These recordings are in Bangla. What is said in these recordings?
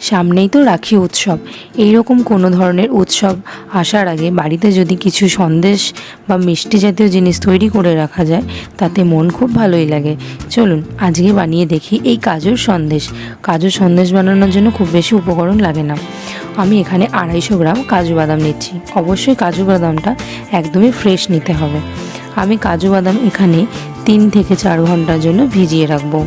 সামনেই তো রাখি উৎসব। এইরকম কোনো ধরনের উৎসব আসার আগে বাড়িতে যদি কিছু সন্দেশ বা মিষ্টি জাতীয় জিনিস তৈরি করে রাখা যায় তাতে মন খুব ভালোই লাগে। চলুন আজকে বানিয়ে দেখি এই কাজুর সন্দেশ। কাজুর সন্দেশ বানানোর জন্য খুব বেশি উপকরণ লাগে না। আমি এখানে 250 গ্রাম কাজু বাদাম নিচ্ছি। অবশ্যই কাজু বাদামটা একদমই ফ্রেশ নিতে হবে। আমি কাজু বাদাম এখানে 3 থেকে 4 ঘন্টার জন্য ভিজিয়ে রাখবো।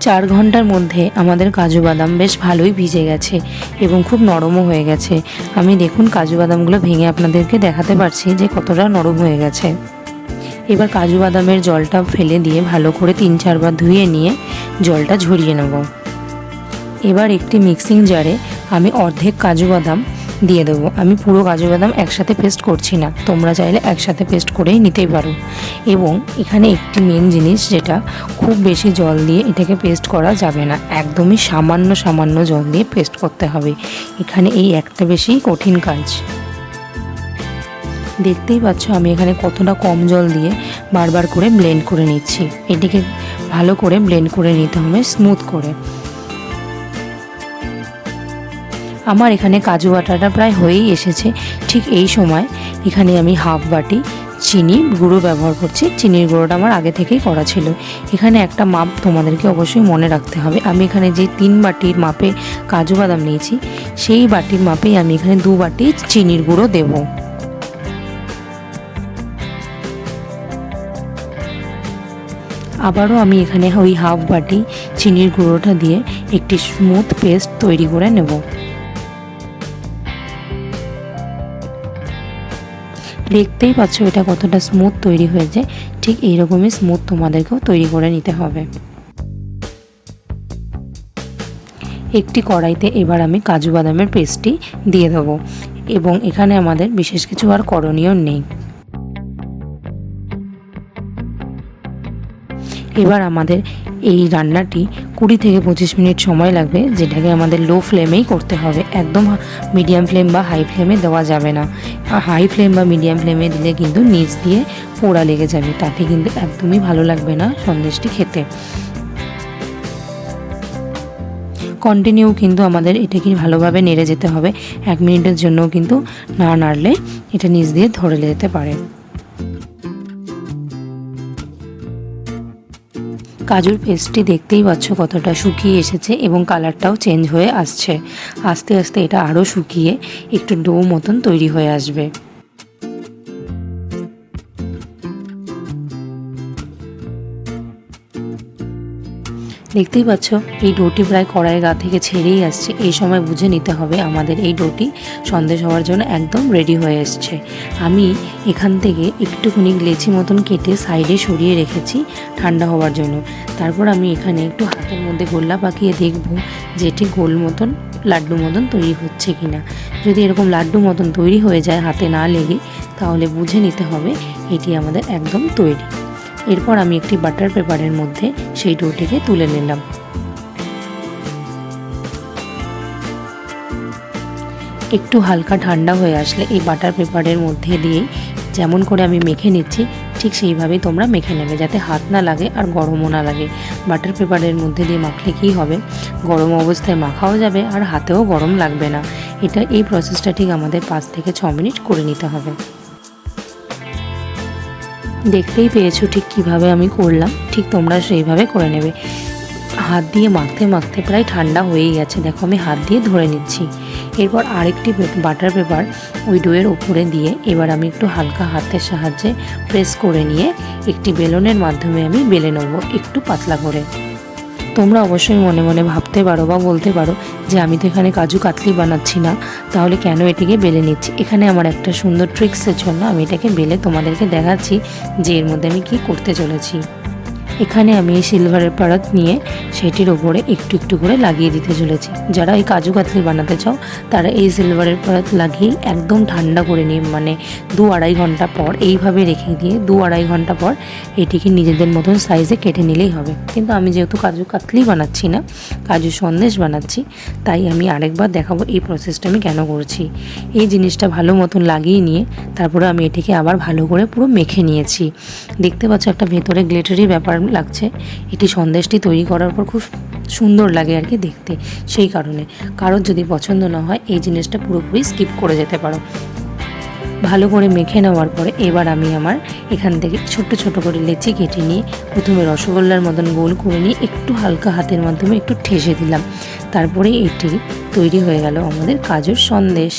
4 ঘন্টার মধ্যে আমাদের কাজু বাদাম বেশ ভালোই ভিজে গেছে এবং খুব নরমও হয়ে গেছে। আমি দেখুন কাজু বাদামগুলো ভেঙে আপনাদেরকে দেখাতে পারছি যে কতটা নরম হয়ে গেছে। এবার কাজু বাদামের জলটা ফেলে দিয়ে ভালো করে 3-4 বার ধুয়ে নিয়ে জলটা ঝরিয়ে নেব। এবার একটি মিক্সিং জারে আমি অর্ধেক কাজু বাদাম দিয়ে দেবো। আমি পুরো কাজু বাদাম একসাথে পেস্ট করছি না, তোমরা চাইলে একসাথে পেস্ট করেই নিতেই পারো। এবং এখানে একটি মেন জিনিস, যেটা খুব বেশি জল দিয়ে এটাকে পেস্ট করা যাবে না, একদমই সামান্য সামান্য জল দিয়ে পেস্ট করতে হবে। এখানে এই একটা বেশি কঠিন কাজ। দেখতেই পাচ্ছ আমি এখানে কতটা কম জল দিয়ে বারবার করে ব্লেন্ড করে নিচ্ছি। এটিকে ভালো করে ব্লেন্ড করে নিতে হবে, স্মুথ করে। আমার এখানে কাজু বাটাটা প্রায় হয়েই এসেছে। ঠিক এই সময় এখানে আমি হাফ বাটি চিনি গুঁড়ো ব্যবহার করছি। চিনির গুঁড়োটা আমার আগে থেকেই করা ছিল। এখানে একটা মাপ তোমাদেরকে অবশ্যই মনে রাখতে হবে। আমি এখানে যে 3 বাটির মাপে কাজু বাদাম নিয়েছি, সেই বাটির মাপেই আমি এখানে 2 বাটি চিনির গুঁড়ো দেব। আবারও আমি এখানে ওই হাফ বাটি চিনির গুঁড়োটা দিয়ে একটি স্মুথ পেস্ট তৈরি করে নেব। দেখতেই পাচ্ছ এটা কতটা স্মুথ তৈরি হয়েছে। ঠিক এইরকমই স্মুথ তোমাদেরকেও তৈরি করে নিতে হবে। একটি কড়াইতে এবার আমি কাজু বাদামের পেস্টটি দিয়ে দেবো এবং এখানে আমাদের বিশেষ কিছু আর করণীয় নেই। এবার আমাদের এই রান্নাটি 20 থেকে 25 মিনিট সময় লাগবে, যেটাকে আমাদের লো ফ্লেমেই করতে হবে। একদম মিডিয়াম ফ্লেম বা হাই ফ্লেমে দেওয়া যাবে না। হাই ফ্লেম বা মিডিয়াম ফ্লেমে দিলে কিন্তু নিচ দিয়ে পোড়া লেগে যাবে, তাতে কিন্তু একদমই ভালো লাগবে না সন্দেশটি খেতে। কন্টিনিউ কিন্তু আমাদের এটাকে ভালোভাবে নেড়ে যেতে হবে। 1 মিনিটের জন্যও কিন্তু না নাড়লে এটা নিচ দিয়ে ধরে যেতে পারে। কাজুর পেস্টটি দেখতেই পাচ্ছ কতটা শুকিয়ে এসেছে এবং কালারটাও চেঞ্জ হয়ে আসছে। আস্তে আস্তে এটা আরও শুকিয়ে একটু ডো মতন তৈরি হয়ে আসবে। দেখতেই পাচ্ছ এই ডোটি প্রায় কড়াইয়ের গা থেকে ছেড়েই আসছে। এই সময় বুঝে নিতে হবে আমাদের এই ডোটি সন্দেশ হওয়ার জন্য একদম রেডি হয়ে এসছে। আমি এখান থেকে একটুখানি লেচি মতন কেটে সাইডে সরিয়ে রেখেছি ঠান্ডা হওয়ার জন্য। তারপর আমি এখানে একটু হাতের মধ্যে গোল্লা পাকিয়ে দেখব যে এটি গোল মতন লাড্ডু মতন তৈরি হচ্ছে কিনা। যদি এরকম লাড্ডু মতন তৈরি হয়ে যায় হাতে না লেগে, তাহলে বুঝে নিতে হবে এটি আমাদের একদম তৈরি। এরপর আমি একটি বাটার পেপারের মধ্যে সেই ডোটিকে তুলে নিলাম। একটু হালকা ঠান্ডা হয়ে আসলে এই বাটার পেপারের মধ্যে দিয়ে যেমন করে আমি মেখে নিচ্ছি ঠিক সেইভাবেই তোমরা মেখে নেবে, যাতে হাত না লাগে আর গরমও না লাগে। বাটার পেপারের মধ্যে দিয়ে মাখলে কী হবে, গরম অবস্থায় মাখাও যাবে আর হাতেও গরম লাগবে না। এই প্রসেসটা ঠিক আমাদের 5 থেকে 6 মিনিট করে নিতে হবে। দেখতেই পেয়েছো ঠিক কিভাবে আমি করলাম, ঠিক তোমরা সেইভাবে করে নেবে। হাত দিয়ে মাখতে মাখতে প্রায় ঠান্ডা হয়েই গেছে। দেখো আমি হাত দিয়ে ধরে নিচ্ছি। এরপর আরেকটি বাটার পেপার ওই ডোয়ের উপরে দিয়ে এবার আমি একটু হালকা হাতের সাহায্যে প্রেস করে নিয়ে একটি বেলনের মাধ্যমে আমি বেলে নেবো একটু পাতলা করে। তোমরা অবশ্যই মনে মনে ভাবতে পারো বা বলতে পারো যে আমি তো এখানে কাজু কাতলি বানাচ্ছি না, তাহলে কেন এটিকে বেলে নিচ্ছি। এখানে আমার একটা সুন্দর ট্রিক্সের জন্য আমি এটাকে বেলে তোমাদেরকে দেখাচ্ছি যে এর মধ্যে আমি কি করতে চলেছি। এখানে আমি এই সিলভারের পারদ নিয়ে সেটির ওপরে একটু একটু করে লাগিয়ে দিতে চলেছি। যারা এই কাজু কাতলি বানাতে চাও তারা এই সিলভারের পারদ লাগিয়ে একদম ঠান্ডা করে নিয়ে, মানে 2-2.5 ঘন্টা পর এইভাবে রেখে দিয়ে 2-2.5 ঘন্টা পর এটিকে নিজেদের মতন সাইজে কেটে নিলেই হবে। কিন্তু আমি যেহেতু কাজু কাতলি বানাচ্ছি না, কাজু সন্দেশ বানাচ্ছি, তাই আমি আরেকবার দেখাবো এই প্রসেসটা আমি কেন করছি। এই জিনিসটা ভালো মতন লাগিয়ে নিয়ে তারপরে আমি এটিকে আবার ভালো করে পুরো মেখে নিয়েছি। দেখতে পাচ্ছ একটা ভেতরে গ্লিটারি ব্যাপার দারুণ লাগছে। এটি সন্দেশটি তৈরি করার পর খুব সুন্দর লাগে আর কি দেখতে, সেই কারণে কারোর যদি পছন্দ না হয় এই জিনিসটা পুরোপুরি স্কিপ করে যেতে পারো। ভালো করে মেখে নেওয়ার পরে এবার আমি আমার এখান থেকে ছোট ছোট করে লেচি কেটে নিয়ে প্রথমে রসগোল্লার মতন গোল করে নিয়ে একটু হালকা হাতের মাধ্যমে একটু ঠেসে দিলাম। তারপরে এটি তৈরি হয়ে গেল আমাদের কাজুর সন্দেশ।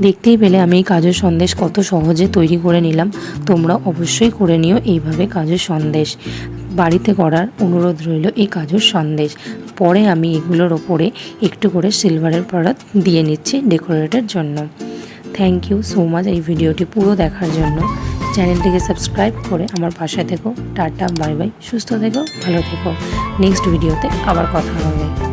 দেখতেই পেলে আমি এই কাজুর সন্দেশ কত সহজে তৈরি করে নিলাম। তোমরা অবশ্যই করে নিও এইভাবে কাজুর সন্দেশ। বাড়িতে করার অনুরোধ রইল এই কাজুর সন্দেশ। পরে আমি এগুলোর ওপরে একটু করে সিলভারের প্রোডাক্ট দিয়ে নিচ্ছি ডেকোরেটের জন্য। থ্যাংক ইউ সো মাচ এই ভিডিওটি পুরো দেখার জন্য। চ্যানেলটিকে সাবস্ক্রাইব করে আমার পাশে থেকো। টাটা, বাই বাই, সুস্থ থেকো, ভালো থেকো। নেক্সট ভিডিওতে আবার কথা হবে।